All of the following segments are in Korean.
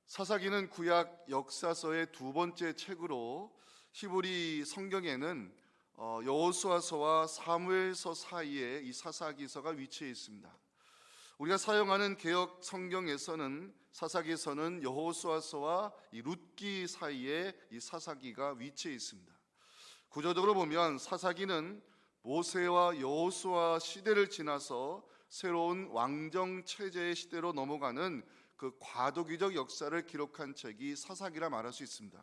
사사기는 구약 역사서의 두 번째 책으로 히브리 성경에는 여호수아서와 사무엘서 사이에 이 사사기서가 위치해 있습니다. 우리가 사용하는 개역 성경에서는 사사기서는 여호수아서와 이 룻기 사이에 이 사사기가 위치해 있습니다. 구조적으로 보면 사사기는 모세와 여호수아 시대를 지나서 새로운 왕정 체제의 시대로 넘어가는 그 과도기적 역사를 기록한 책이 사사기라 말할 수 있습니다.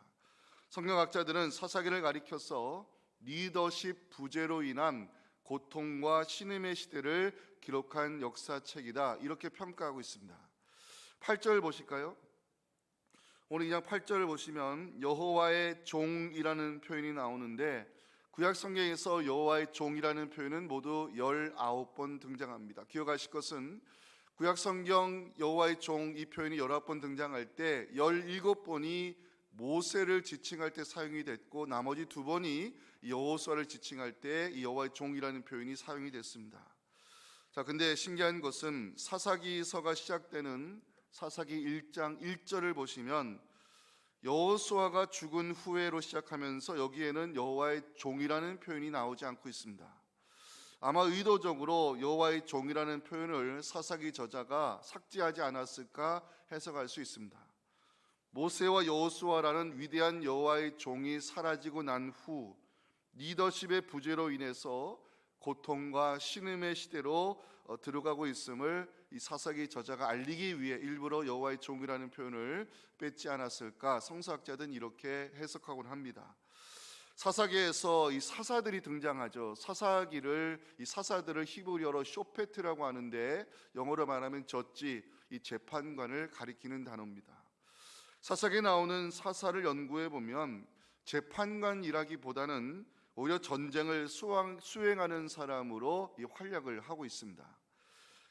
성경학자들은 사사기를 가리켜서 리더십 부재로 인한 고통과 신음의 시대를 기록한 역사책이다, 이렇게 평가하고 있습니다. 8절 보실까요? 오늘 그냥 8절을 보시면 여호와의 종이라는 표현이 나오는데, 구약 성경에서 여호와의 종이라는 표현은 모두 19번 등장합니다. 기억하실 것은 구약 성경 여호와의 종 이 표현이 19번 등장할 때 17번이 모세를 지칭할 때 사용이 됐고, 나머지 2번이 여호수아를 지칭할 때 이 여호와의 종이라는 표현이 사용이 됐습니다. 자, 근데 신기한 것은 사사기서가 시작되는 사사기 1장 1절을 보시면 여호수아가 죽은 후에로 시작하면서 여기에는 여호와의 종이라는 표현이 나오지 않고 있습니다. 아마 의도적으로 여호와의 종이라는 표현을 사사기 저자가 삭제하지 않았을까 해석할 수 있습니다. 모세와 여호수아라는 위대한 여호와의 종이 사라지고 난 후 리더십의 부재로 인해서 고통과 신음의 시대로 들어가고 있음을 이 사사기 저자가 알리기 위해 일부러 여호와의 종이라는 표현을 뺐지 않았을까, 성서학자들은 이렇게 해석하곤 합니다. 사사기에서 이 사사들이 등장하죠. 이 사사들을 히브리어로 쇼페트라고 하는데, 영어로 말하면 저지, 이 재판관을 가리키는 단어입니다. 사사기에 나오는 사사를 연구해 보면 재판관이라기보다는 오히려 전쟁을 수행하는 사람으로 이 활약을 하고 있습니다.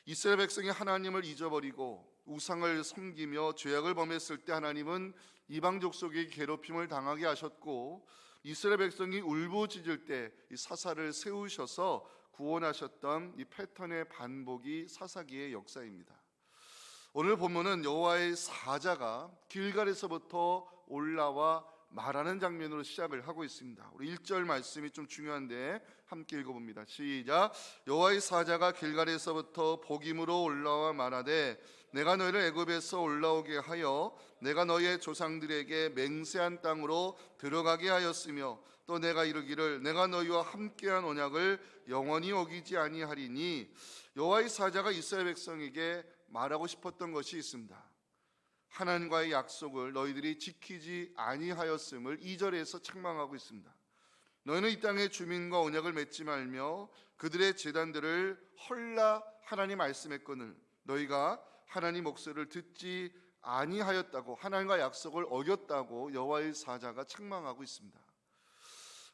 이스라엘 백성이 하나님을 잊어버리고 우상을 섬기며 죄악을 범했을 때 하나님은 이방 족속에게 괴롭힘을 당하게 하셨고, 이스라엘 백성이 울부짖을 때 이 사사를 세우셔서 구원하셨던 이 패턴의 반복이 사사기의 역사입니다. 오늘 본문은 여호와의 사자가 길갈에서부터 올라와 말하는 장면으로 시작을 하고 있습니다. 우리 1절 말씀이 좀 중요한데 함께 읽어봅니다. 시작. 여호와의 사자가 길갈에서부터 복임으로 올라와 말하되 내가 너희를 애굽에서 올라오게 하여 내가 너희의 조상들에게 맹세한 땅으로 들어가게 하였으며, 또 내가 이르기를 내가 너희와 함께한 언약을 영원히 어기지 아니하리니. 여호와의 사자가 이스라엘 백성에게 말하고 싶었던 것이 있습니다. 하나님과의 약속을 너희들이 지키지 아니하였음을 2절에서 책망하고 있습니다. 너희는 이 땅의 주민과 언약을 맺지 말며 그들의 제단들을 헐라 하나님 말씀했거늘 너희가 하나님 목소리를 듣지 아니하였다고, 하나님과 약속을 어겼다고 여호와의 사자가 책망하고 있습니다.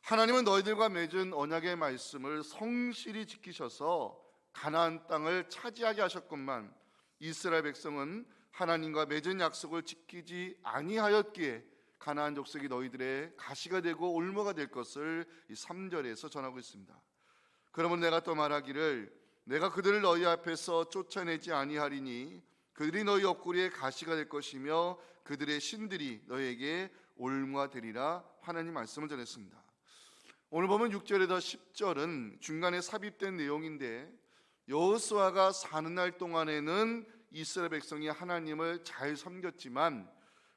하나님은 너희들과 맺은 언약의 말씀을 성실히 지키셔서 가나안 땅을 차지하게 하셨건만, 이스라엘 백성은 하나님과 맺은 약속을 지키지 아니하였기에 가나안 족속이 너희들의 가시가 되고 올무가 될 것을 이 3절에서 전하고 있습니다. 그러면 내가 또 말하기를 내가 그들을 너희 앞에서 쫓아내지 아니하리니 그들이 너희 옆구리에 가시가 될 것이며 그들의 신들이 너희에게 올무가 되리라. 하나님 말씀을 전했습니다. 오늘 보면 6절에서 10절은 중간에 삽입된 내용인데, 여호수아가 사는 날 동안에는 이스라엘 백성이 하나님을 잘 섬겼지만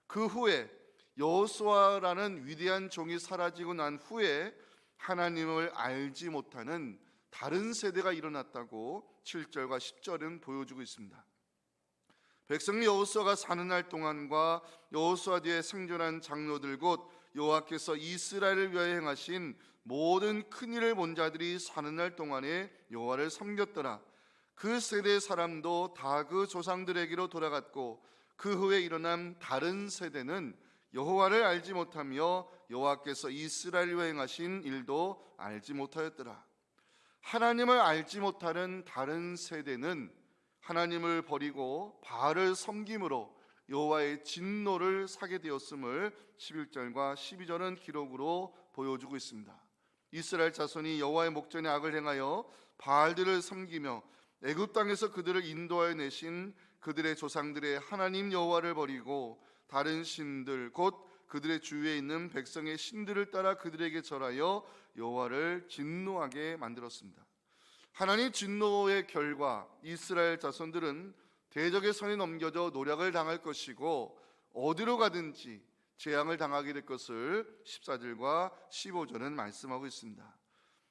그 후에 여호수아라는 위대한 종이 사라지고 난 후에 하나님을 알지 못하는 다른 세대가 일어났다고 7절과 10절은 보여주고 있습니다. 백성이 여호수아가 사는 날 동안과 여호수아 뒤에 생존한 장로들 곧 여호와께서 이스라엘을 위하여 행하신 모든 큰 일을 본 자들이 사는 날 동안에 여호와를 섬겼더라. 그 세대의 사람도 다 그 조상들에게로 돌아갔고 그 후에 일어난 다른 세대는 여호와를 알지 못하며 여호와께서 이스라엘을 위하여 행하신 일도 알지 못하였더라. 하나님을 알지 못하는 다른 세대는 하나님을 버리고 바알을 섬김으로 여호와의 진노를 사게 되었음을 11절과 12절은 기록으로 보여주고 있습니다. 이스라엘 자손이 여호와의 목전에 악을 행하여 바알들을 섬기며 애굽 땅에서 그들을 인도하여 내신 그들의 조상들의 하나님 여호와를 버리고 다른 신들 곧 그들의 주위에 있는 백성의 신들을 따라 그들에게 절하여 여호와를 진노하게 만들었습니다. 하나님 진노의 결과 이스라엘 자손들은 대적의 손에 넘겨져 노략을 당할 것이고 어디로 가든지 재앙을 당하게 될 것을 14절과 15절은 말씀하고 있습니다.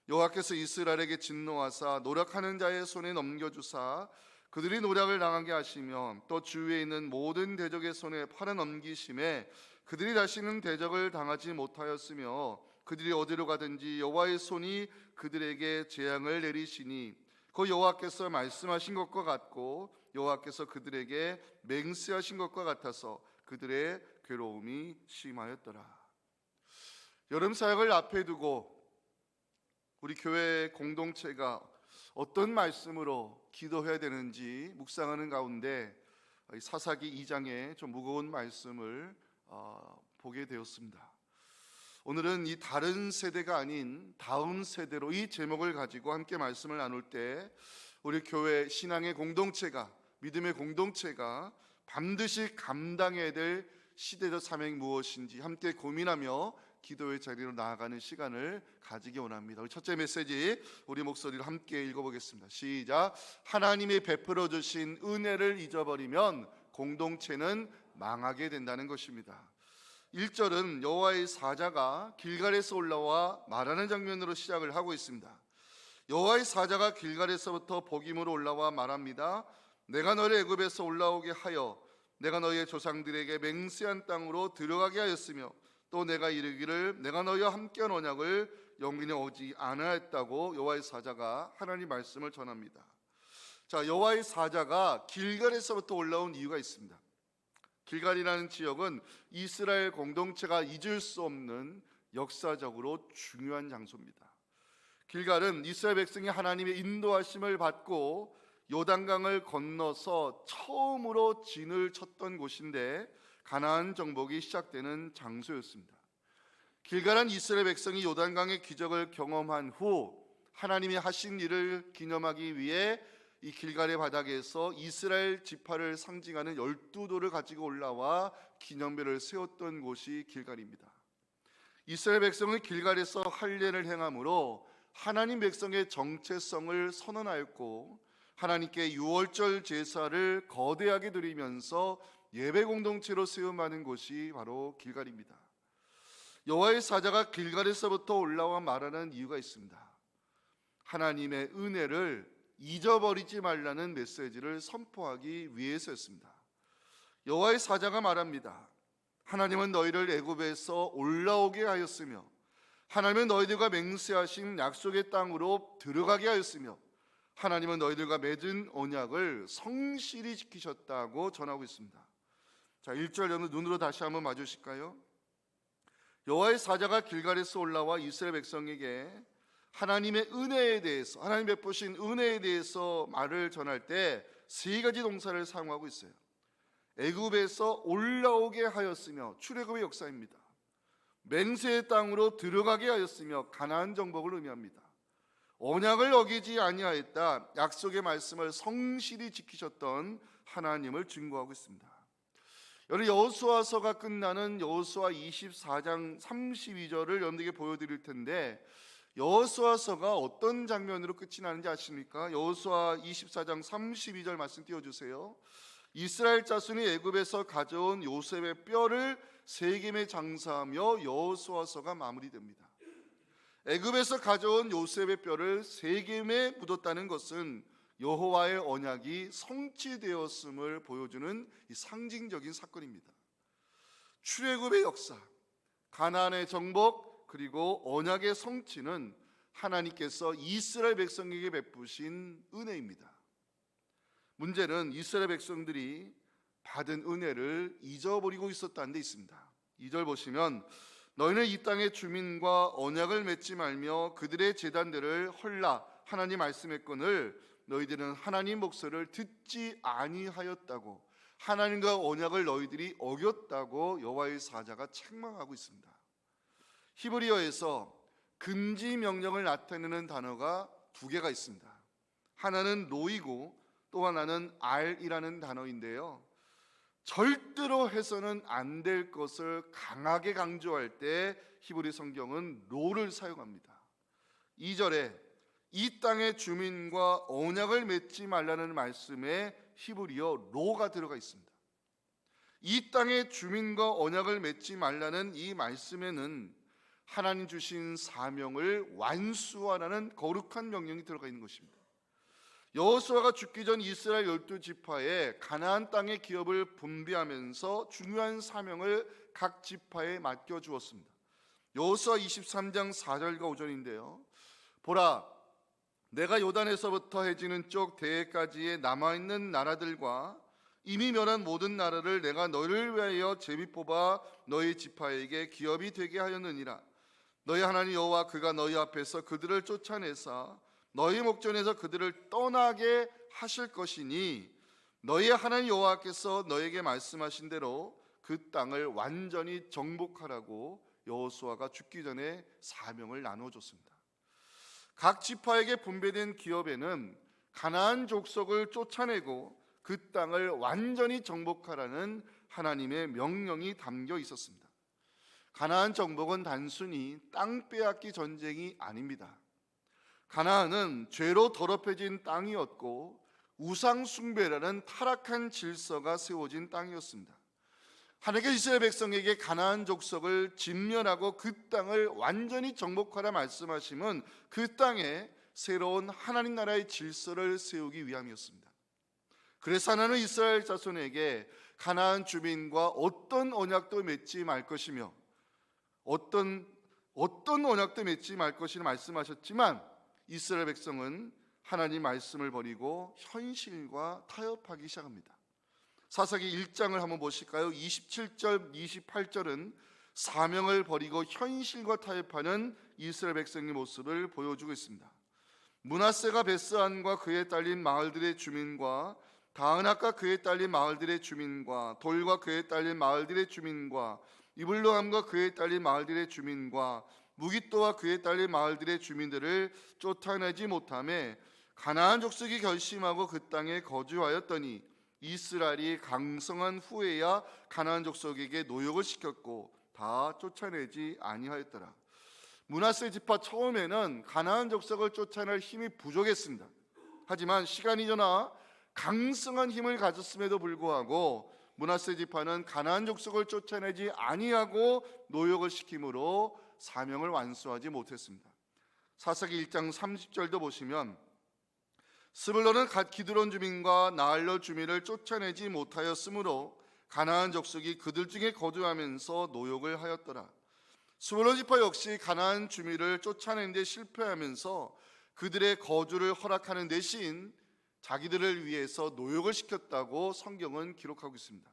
여호와께서 이스라엘에게 진노하사 노략하는 자의 손에 넘겨주사 그들이 노략을 당하게 하시며 또 주위에 있는 모든 대적의 손에 팔아 넘기심에 그들이 다시는 대적을 당하지 못하였으며 그들이 어디로 가든지 여호와의 손이 그들에게 재앙을 내리시니 그 여호와께서 말씀하신 것과 같고 여호와께서 그들에게 맹세하신 것과 같아서 그들의 괴로움이 심하였더라. 여름 사역을 앞에 두고 우리 교회 공동체가 어떤 말씀으로 기도해야 되는지 묵상하는 가운데 사사기 2장의 좀 무거운 말씀을 보게 되었습니다. 오늘은 이 다른 세대가 아닌 다음 세대로 이 제목을 가지고 함께 말씀을 나눌 때 우리 교회 신앙의 공동체가, 믿음의 공동체가 반드시 감당해야 될 시대적 사명이 무엇인지 함께 고민하며 기도의 자리로 나아가는 시간을 가지기 원합니다. 우리 첫째 메시지 우리 목소리로 함께 읽어보겠습니다. 시작. 하나님이 베풀어 주신 은혜를 잊어버리면 공동체는 망하게 된다는 것입니다. 1절은 여호와의 사자가 길갈에서 올라와 말하는 장면으로 시작을 하고 있습니다. 여호와의 사자가 길갈에서부터 복임으로 올라와 말합니다. 내가 너를 애굽에서 올라오게 하여 내가 너희의 조상들에게 맹세한 땅으로 들어가게 하였으며 또 내가 이르기를 내가 너희와 함께한 언약을 영원히 오지 않았다고 여호와의 사자가 하나님 말씀을 전합니다. 자, 여호와의 사자가 길갈에서부터 올라온 이유가 있습니다. 길갈이라는 지역은 이스라엘 공동체가 잊을 수 없는 역사적으로 중요한 장소입니다. 길갈은 이스라엘 백성이 하나님의 인도하심을 받고 요단강을 건너서 처음으로 진을 쳤던 곳인데 가나안 정복이 시작되는 장소였습니다. 길갈은 이스라엘 백성이 요단강의 기적을 경험한 후 하나님이 하신 일을 기념하기 위해 이 길갈의 바닥에서 이스라엘 지파를 상징하는 12돌을 가지고 올라와 기념배를 세웠던 곳이 길갈입니다. 이스라엘 백성은 길갈에서 할례를 행함으로 하나님 백성의 정체성을 선언하였고 하나님께 유월절 제사를 거대하게 드리면서 예배 공동체로 세움하는 곳이 바로 길갈입니다. 여호와의 사자가 길갈에서부터 올라와 말하는 이유가 있습니다. 하나님의 은혜를 잊어버리지 말라는 메시지를 선포하기 위해서였습니다. 여호와의 사자가 말합니다. 하나님은 너희를 애굽에서 올라오게 하였으며 하나님은 너희들과 맹세하신 약속의 땅으로 들어가게 하였으며 하나님은 너희들과 맺은 언약을 성실히 지키셨다고 전하고 있습니다. 자, 1절 여러분 눈으로 다시 한번 봐주실까요? 여호와의 사자가 길갈에서 올라와 이스라엘 백성에게 하나님의 은혜에 대해서, 하나님 베푸신 은혜에 대해서 말을 전할 때 세 가지 동사를 사용하고 있어요. 애굽에서 올라오게 하였으며 출애굽의 역사입니다. 맹세의 땅으로 들어가게 하였으며 가나안 정복을 의미합니다. 언약을 어기지 아니하였다, 약속의 말씀을 성실히 지키셨던 하나님을 증거하고 있습니다. 여러분, 여호수아서가 끝나는 여호수아 24장 32절을 여러분들에게 보여드릴 텐데 여호수아서가 어떤 장면으로 끝이 나는지 아십니까? 여호수아 24장 32절 말씀 띄워주세요. 이스라엘 자손이 애굽에서 가져온 요셉의 뼈를 세겜에 장사하며 여호수아서가 마무리됩니다. 애굽에서 가져온 요셉의 뼈를 세겜에 묻었다는 것은 여호와의 언약이 성취되었음을 보여주는 이 상징적인 사건입니다. 출애굽의 역사, 가나안의 정복, 그리고 언약의 성취는 하나님께서 이스라엘 백성에게 베푸신 은혜입니다. 문제는 이스라엘 백성들이 받은 은혜를 잊어버리고 있었다는 데 있습니다. 2절 보시면 너희는 이 땅의 주민과 언약을 맺지 말며 그들의 제단들을 헐라 하나님 말씀했거늘 너희들은 하나님 목소리를 듣지 아니하였다고, 하나님과 언약을 너희들이 어겼다고 여호와의 사자가 책망하고 있습니다. 히브리어에서 금지 명령을 나타내는 단어가 두 개가 있습니다. 하나는 노이고 또 하나는 알이라는 단어인데요, 절대로 해서는 안 될 것을 강하게 강조할 때 히브리 성경은 로를 사용합니다. 2절에 이 땅의 주민과 언약을 맺지 말라는 말씀에 히브리어 로가 들어가 있습니다. 이 땅의 주민과 언약을 맺지 말라는 이 말씀에는 하나님 주신 사명을 완수하라는 거룩한 명령이 들어가 있는 것입니다. 여호수아가 죽기 전 이스라엘 12지파에 가나안 땅의 기업을 분배하면서 중요한 사명을 각 지파에 맡겨 주었습니다. 여호수아 23장 4절과 5절인데요. 보라, 내가 요단에서부터 해지는 쪽 대해까지의 남아있는 나라들과 이미 멸한 모든 나라를 내가 너희를 위하여 제비 뽑아 너희 지파에게 기업이 되게 하였느니라. 너희 하나님 여호와 그가 너희 앞에서 그들을 쫓아내사 너희 목전에서 그들을 떠나게 하실 것이니 너희 하나님 여호와께서 너에게 말씀하신 대로 그 땅을 완전히 정복하라고 여호수아가 죽기 전에 사명을 나눠줬습니다. 각 지파에게 분배된 기업에는 가나안 족속을 쫓아내고 그 땅을 완전히 정복하라는 하나님의 명령이 담겨 있었습니다. 가나안 정복은 단순히 땅 빼앗기 전쟁이 아닙니다. 가나안은 죄로 더럽혀진 땅이었고 우상 숭배라는 타락한 질서가 세워진 땅이었습니다. 하나님께서 이스라엘 백성에게 가나안 족속을 진멸하고 그 땅을 완전히 정복하라 말씀하심은 그 땅에 새로운 하나님 나라의 질서를 세우기 위함이었습니다. 그래서 하나님은 이스라엘 자손에게 가나안 주민과 어떤 언약도 맺지 말 것이며 어떤 언약도 맺지 말 것이라 말씀하셨지만 이스라엘 백성은 하나님 말씀을 버리고 현실과 타협하기 시작합니다. 사사기 1장을 한번 보실까요? 27절, 28절은 사명을 버리고 현실과 타협하는 이스라엘 백성의 모습을 보여주고 있습니다. 므낫세가 베스안과 그에 딸린 마을들의 주민과 다은악과 그에 딸린 마을들의 주민과 돌과 그에 딸린 마을들의 주민과 이블로함과 그에 딸린 마을들의 주민과 무깃도와 그에 딸린 마을들의 주민들을 쫓아내지 못하며 가나안 족속이 결심하고 그 땅에 거주하였더니 이스라엘이 강성한 후에야 가나안 족속에게 노역을 시켰고 다 쫓아내지 아니하였더라. 므낫세 지파 처음에는 가나안 족속을 쫓아낼 힘이 부족했습니다. 하지만 시간이 지나 강성한 힘을 가졌음에도 불구하고 므낫세 지파는 가나안 족속을 쫓아내지 아니하고 노역을 시킴으로 사명을 완수하지 못했습니다. 사사기 1장 30절도 보시면 스불론은 갓 기드론 주민과 나알롯 주민을 쫓아내지 못하였으므로 가나안 족속이 그들 중에 거주하면서 노역을 하였더라. 스불론 지파 역시 가나안 주민을 쫓아내는 데 실패하면서 그들의 거주를 허락하는 대신 자기들을 위해서 노역을 시켰다고 성경은 기록하고 있습니다.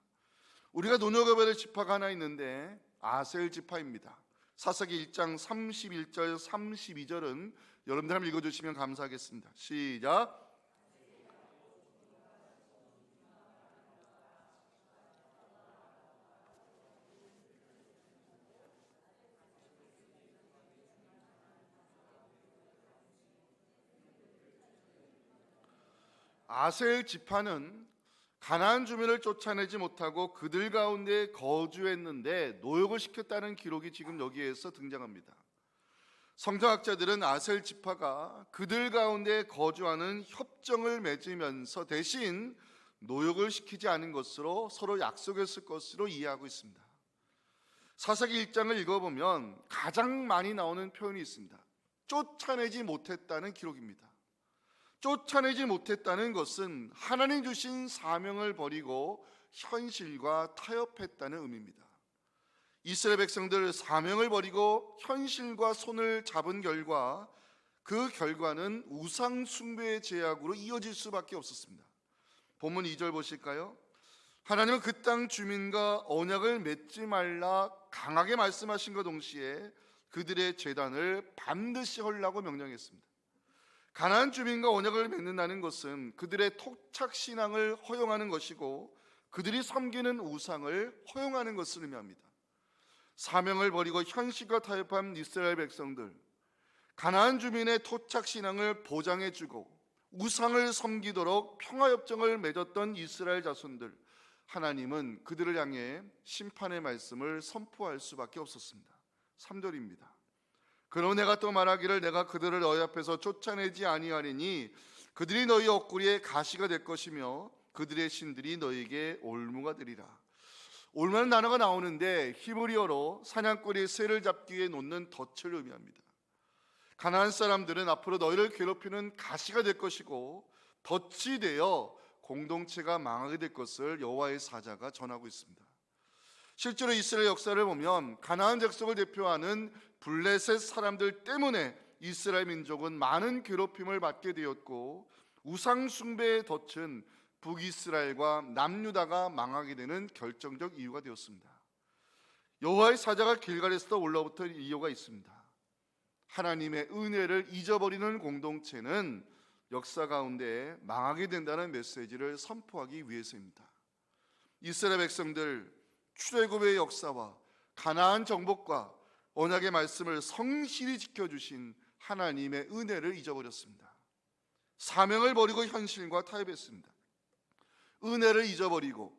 우리가 눈여겨봐야 될 지파가 하나 있는데 아셀 지파입니다. 사사기 1장 31절 32절은 여러분들 한번 읽어주시면 감사하겠습니다. 시작. 아셀 지파는 가나안 주민을 쫓아내지 못하고 그들 가운데 거주했는데 노역을 시켰다는 기록이 지금 여기에서 등장합니다. 성경학자들은 아셀 지파가 그들 가운데 거주하는 협정을 맺으면서 대신 노역을 시키지 않은 것으로 서로 약속했을 것으로 이해하고 있습니다. 사사기 1장을 읽어보면 가장 많이 나오는 표현이 있습니다. 쫓아내지 못했다는 기록입니다. 쫓아내지 못했다는 것은 하나님 주신 사명을 버리고 현실과 타협했다는 의미입니다. 이스라엘 백성들 사명을 버리고 현실과 손을 잡은 결과 그 결과는 우상 숭배의 제약으로 이어질 수밖에 없었습니다. 본문 2절 보실까요? 하나님은 그 땅 주민과 언약을 맺지 말라 강하게 말씀하신과 동시에 그들의 제단을 반드시 헐라고 명령했습니다. 가나안 주민과 언약을 맺는다는 것은 그들의 토착 신앙을 허용하는 것이고 그들이 섬기는 우상을 허용하는 것을 의미합니다. 사명을 버리고 현실과 타협한 이스라엘 백성들, 가나안 주민의 토착 신앙을 보장해주고 우상을 섬기도록 평화협정을 맺었던 이스라엘 자손들, 하나님은 그들을 향해 심판의 말씀을 선포할 수밖에 없었습니다. 3절입니다. 그러나 내가 또 말하기를 내가 그들을 너희 앞에서 쫓아내지 아니하리니 그들이 너희 옆구리에 가시가 될 것이며 그들의 신들이 너희에게 올무가 되리라. 올무라는 단어가 나오는데 히브리어로 사냥꾼이 새를 잡기 위해 놓는 덫을 의미합니다. 가나안 사람들은 앞으로 너희를 괴롭히는 가시가 될 것이고 덫이 되어 공동체가 망하게 될 것을 여호와의 사자가 전하고 있습니다. 실제로 이스라엘 역사를 보면 가나안 족속을 대표하는 블레셋 사람들 때문에 이스라엘 민족은 많은 괴롭힘을 받게 되었고 우상 숭배의 덫은 북이스라엘과 남유다가 망하게 되는 결정적 이유가 되었습니다. 여호와의 사자가 길갈에서 올라붙은 이유가 있습니다. 하나님의 은혜를 잊어버리는 공동체는 역사 가운데 망하게 된다는 메시지를 선포하기 위해서입니다. 이스라엘 백성들 출애굽의 역사와 가나안 정복과 언약의 말씀을 성실히 지켜주신 하나님의 은혜를 잊어버렸습니다. 사명을 버리고 현실과 타협했습니다. 은혜를 잊어버리고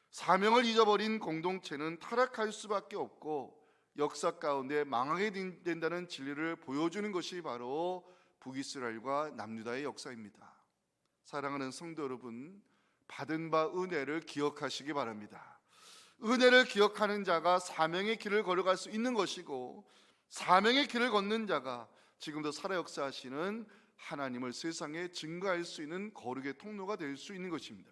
사명을 잊어버린 공동체는 타락할 수밖에 없고 역사 가운데 망하게 된다는 진리를 보여주는 것이 바로 북이스라엘과 남유다의 역사입니다. 사랑하는 성도 여러분, 받은 바 은혜를 기억하시기 바랍니다. 은혜를 기억하는 자가 사명의 길을 걸어갈 수 있는 것이고 사명의 길을 걷는 자가 지금도 살아 역사하시는 하나님을 세상에 증거할 수 있는 거룩의 통로가 될 수 있는 것입니다.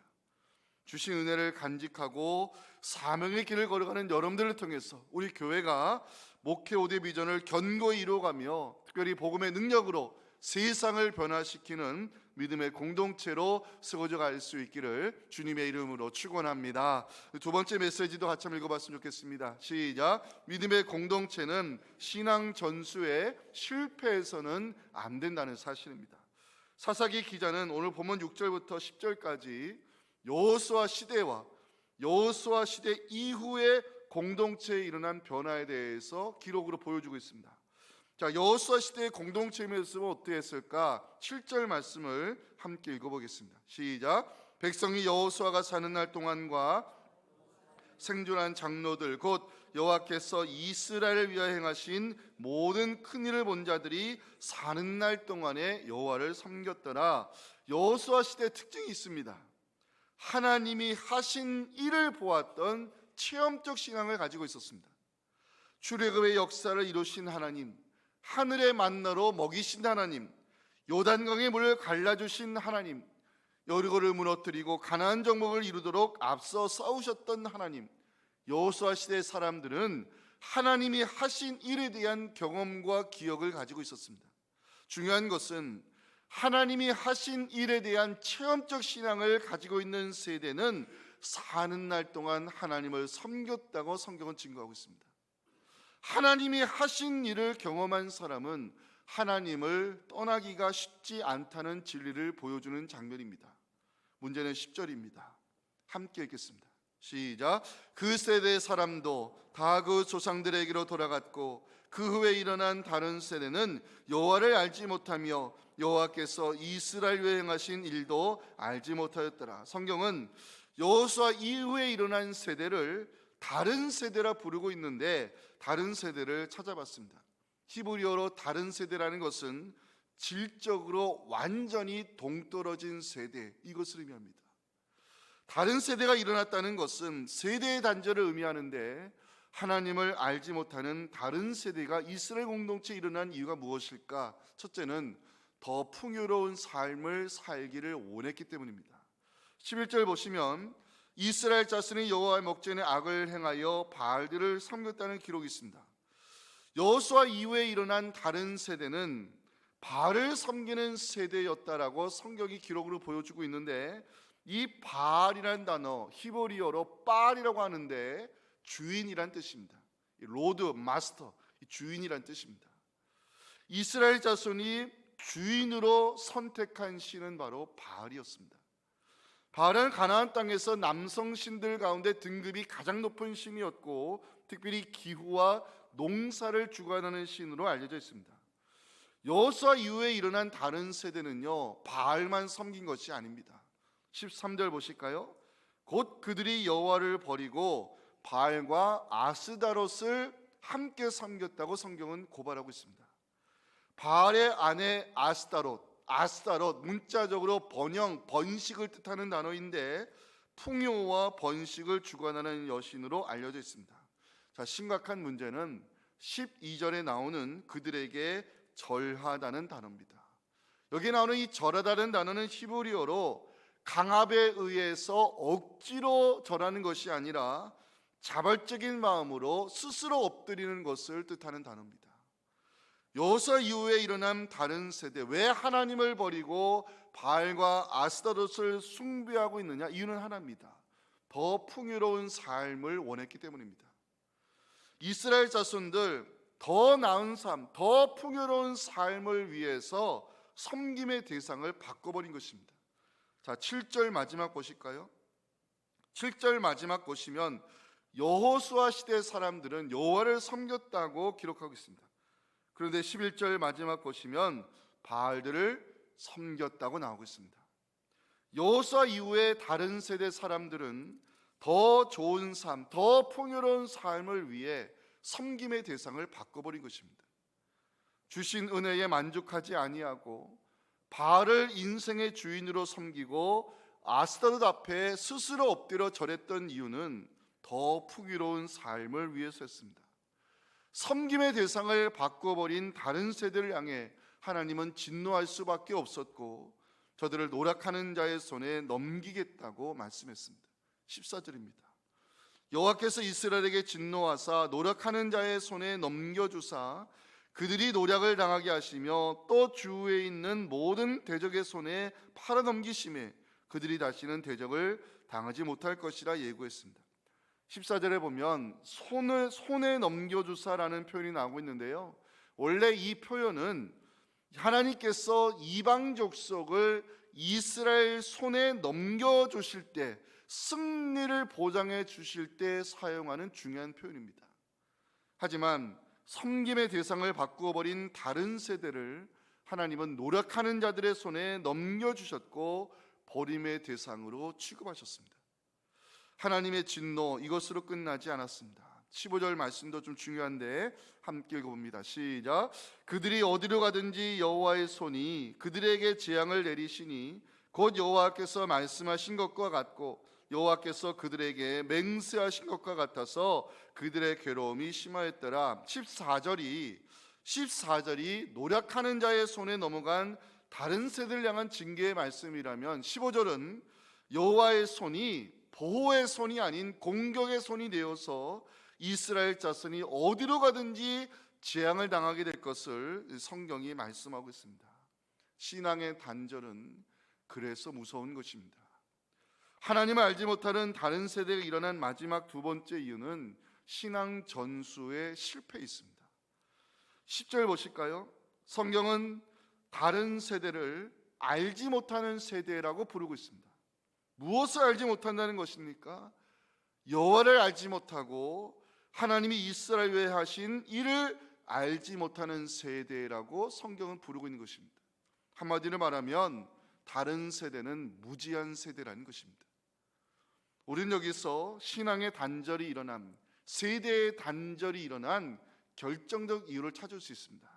주신 은혜를 간직하고 사명의 길을 걸어가는 여러분들을 통해서 우리 교회가 목회 5대 비전을 견고히 이루어가며 특별히 복음의 능력으로 세상을 변화시키는 믿음의 공동체로 쓰여져 갈 수 있기를 주님의 이름으로 축원합니다. 두 번째 메시지도 같이 한번 읽어봤으면 좋겠습니다. 시작. 믿음의 공동체는 신앙 전수에 실패해서는 안 된다는 사실입니다. 사사기 기자는 오늘 본문 6절부터 10절까지 여호수아 시대와 여호수아 시대 이후의 공동체에 일어난 변화에 대해서 기록으로 보여주고 있습니다. 자, 여호수아 시대의 공동체의 모습은 어떻게 했을까? 7절 말씀을 함께 읽어보겠습니다. 시작. 백성이 여호수아가 사는 날 동안과 생존한 장로들 곧 여호와께서 이스라엘을 위하여 행하신 모든 큰 일을 본 자들이 사는 날 동안에 여호와를 섬겼더라. 여호수아 시대의 특징이 있습니다. 하나님이 하신 일을 보았던 체험적 신앙을 가지고 있었습니다. 출애굽의 역사를 이루신 하나님, 하늘의 만나로 먹이신 하나님, 요단강의 물을 갈라주신 하나님, 여리고를 무너뜨리고 가나안 정복을 이루도록 앞서 싸우셨던 하나님, 여호수아 시대의 사람들은 하나님이 하신 일에 대한 경험과 기억을 가지고 있었습니다. 중요한 것은 하나님이 하신 일에 대한 체험적 신앙을 가지고 있는 세대는 사는 날 동안 하나님을 섬겼다고 성경은 증거하고 있습니다. 하나님이 하신 일을 경험한 사람은 하나님을 떠나기가 쉽지 않다는 진리를 보여주는 장면입니다. 문제는 10절입니다. 함께 읽겠습니다. 시작. 그 세대의 사람도 다 그 조상들에게로 돌아갔고 그 후에 일어난 다른 세대는 여호와를 알지 못하며 여호와께서 이스라엘에 행하신 일도 알지 못하였더라. 성경은 여호수아 이후에 일어난 세대를 다른 세대라 부르고 있는데 다른 세대를 찾아봤습니다. 히브리어로 다른 세대라는 것은 질적으로 완전히 동떨어진 세대, 이것을 의미합니다. 다른 세대가 일어났다는 것은 세대의 단절을 의미하는데 하나님을 알지 못하는 다른 세대가 이스라엘 공동체에 일어난 이유가 무엇일까? 첫째는 더 풍요로운 삶을 살기를 원했기 때문입니다. 11절 보시면 이스라엘 자손이 여호와의 목전에 악을 행하여 바알들을 섬겼다는 기록이 있습니다. 여호수아 이후에 일어난 다른 세대는 바알을 섬기는 세대였다라고 성경이 기록으로 보여주고 있는데 이 바알이라는 단어 히브리어로 바알이라고 하는데 주인이란 뜻입니다. 로드, 마스터, 주인이란 뜻입니다. 이스라엘 자손이 주인으로 선택한 신은 바로 바알이었습니다. 바알은 가나안 땅에서 남성 신들 가운데 등급이 가장 높은 신이었고 특별히 기후와 농사를 주관하는 신으로 알려져 있습니다. 여호수아 이후에 일어난 다른 세대는요 바알만 섬긴 것이 아닙니다. 13절 보실까요? 곧 그들이 여호와를 버리고 바알과 아스다롯을 함께 섬겼다고 성경은 고발하고 있습니다. 바알의 아내 아스타롯 문자적으로 번식을 뜻하는 단어인데 풍요와 번식을 주관하는 여신으로 알려져 있습니다. 자, 심각한 문제는 12절에 나오는 그들에게 절하다는 단어입니다. 여기 나오는 이 절하다는 단어는 히브리어로 강압에 의해서 억지로 절하는 것이 아니라 자발적인 마음으로 스스로 엎드리는 것을 뜻하는 단어입니다. 여호수아 이후에 일어난 다른 세대, 왜 하나님을 버리고 바알과 아스타롯을 숭배하고 있느냐? 이유는 하나입니다. 더 풍요로운 삶을 원했기 때문입니다. 이스라엘 자손들 더 나은 삶, 더 풍요로운 삶을 위해서 섬김의 대상을 바꿔버린 것입니다. 자, 7절 마지막 보실까요? 7절 마지막 보시면 여호수아 시대 사람들은 여호와를 섬겼다고 기록하고 있습니다. 그런데 11절 마지막 보시면 바알들을 섬겼다고 나오고 있습니다. 여호수아 이후에 다른 세대 사람들은 더 좋은 삶, 더 풍요로운 삶을 위해 섬김의 대상을 바꿔버린 것입니다. 주신 은혜에 만족하지 아니하고 바알을 인생의 주인으로 섬기고 아스타롯 앞에 스스로 엎드려 절했던 이유는 더 풍요로운 삶을 위해서였습니다. 섬김의 대상을 바꿔버린 다른 세대를 향해 하나님은 진노할 수밖에 없었고 저들을 노력하는 자의 손에 넘기겠다고 말씀했습니다. 14절입니다. 여호와께서 이스라엘에게 진노하사 노력하는 자의 손에 넘겨주사 그들이 노략을 당하게 하시며 또 주위에 있는 모든 대적의 손에 팔아넘기심에 그들이 다시는 대적을 당하지 못할 것이라 예고했습니다. 14절에 보면 손에 넘겨주사라는 표현이 나오고 있는데요, 원래 이 표현은 하나님께서 이방 족속을 이스라엘 손에 넘겨주실 때, 승리를 보장해 주실 때 사용하는 중요한 표현입니다. 하지만 섬김의 대상을 바꾸어 버린 다른 세대를 하나님은 노력하는 자들의 손에 넘겨주셨고 버림의 대상으로 취급하셨습니다. 하나님의 진노, 이것으로 끝나지 않았습니다. 15절 말씀도 좀 중요한데 함께 읽어봅니다. 시작. 그들이 어디로 가든지 여호와의 손이 그들에게 재앙을 내리시니 곧 여호와께서 말씀하신 것과 같고 여호와께서 그들에게 맹세하신 것과 같아서 그들의 괴로움이 심하였더라. 14절이 노력하는 자의 손에 넘어간 다른 세대를 향한 징계의 말씀이라면 15절은 여호와의 손이 보호의 손이 아닌 공격의 손이 되어서 이스라엘 자손이 어디로 가든지 재앙을 당하게 될 것을 성경이 말씀하고 있습니다. 신앙의 단절은 그래서 무서운 것입니다. 하나님을 알지 못하는 다른 세대가 일어난 마지막 두 번째 이유는 신앙 전수의 실패에 있습니다. 10절 보실까요? 성경은 다른 세대를 알지 못하는 세대라고 부르고 있습니다. 무엇을 알지 못한다는 것입니까? 여호와를 알지 못하고 하나님이 이스라엘 위에 하신 일을 알지 못하는 세대라고 성경은 부르고 있는 것입니다. 한마디로 말하면 다른 세대는 무지한 세대라는 것입니다. 우리는 여기서 신앙의 단절이 일어난, 세대의 단절이 일어난 결정적 이유를 찾을 수 있습니다.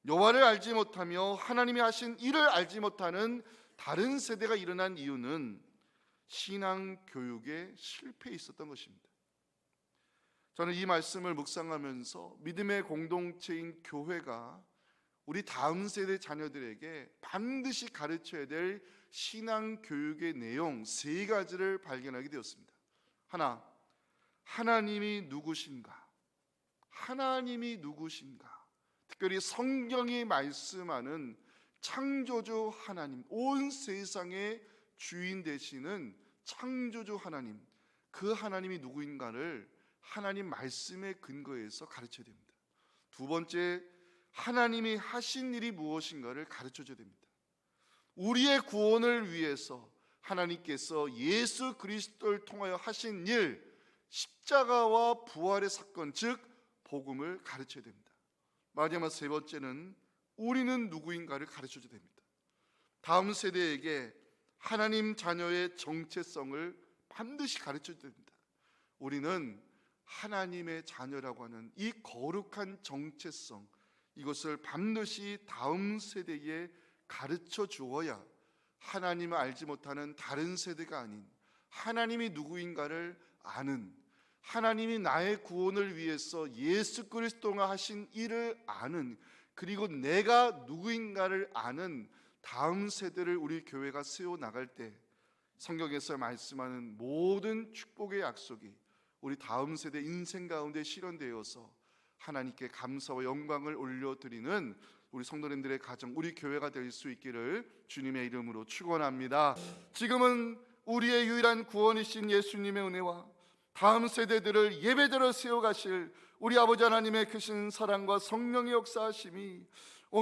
여호와를 알지 못하며 하나님이 하신 일을 알지 못하는 다른 세대가 일어난 이유는 신앙 교육의 실패에 있었던 것입니다. 저는 이 말씀을 묵상하면서 믿음의 공동체인 교회가 우리 다음 세대 자녀들에게 반드시 가르쳐야 될 신앙 교육의 내용 세 가지를 발견하게 되었습니다. 하나, 하나님이 누구신가? 하나님이 누구신가? 특별히 성경이 말씀하는 창조주 하나님, 온 세상의 주인 되시는 창조주 하나님, 그 하나님이 누구인가를 하나님 말씀의 근거에서 가르쳐야 됩니다. 두 번째, 하나님이 하신 일이 무엇인가를 가르쳐줘야 됩니다. 우리의 구원을 위해서 하나님께서 예수 그리스도를 통하여 하신 일, 십자가와 부활의 사건, 즉 복음을 가르쳐야 됩니다. 마지막 세 번째는 우리는 누구인가를 가르쳐줘야 됩니다. 다음 세대에게 하나님 자녀의 정체성을 반드시 가르쳐야 됩니다. 우리는 하나님의 자녀라고 하는 이 거룩한 정체성, 이것을 반드시 다음 세대에 가르쳐 주어야 하나님을 알지 못하는 다른 세대가 아닌 하나님이 누구인가를 아는, 하나님이 나의 구원을 위해서 예수 그리스도가 하신 일을 아는, 그리고 내가 누구인가를 아는 다음 세대를 우리 교회가 세워나갈 때 성경에서 말씀하는 모든 축복의 약속이 우리 다음 세대 인생 가운데 실현되어서 하나님께 감사와 영광을 올려드리는 우리 성도님들의 가정, 우리 교회가 될 수 있기를 주님의 이름으로 축원합니다. 지금은 우리의 유일한 구원이신 예수님의 은혜와 다음 세대들을 예배대로 세워가실 우리 아버지 하나님의 크신 사랑과 성령의 역사하심이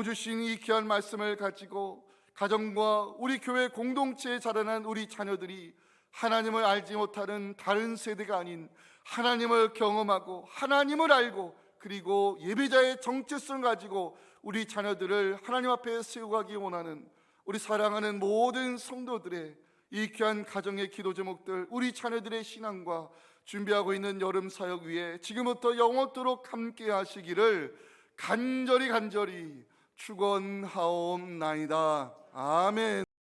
주신 이 귀한 말씀을 가지고 가정과 우리 교회 공동체에 자라난 우리 자녀들이 하나님을 알지 못하는 다른 세대가 아닌 하나님을 경험하고 하나님을 알고 그리고 예배자의 정체성을 가지고 우리 자녀들을 하나님 앞에 세워가기 원하는 우리 사랑하는 모든 성도들의 이 귀한 가정의 기도 제목들, 우리 자녀들의 신앙과 준비하고 있는 여름 사역 위에 지금부터 영원토록 함께 하시기를 간절히 축원하옵나이다. 아멘.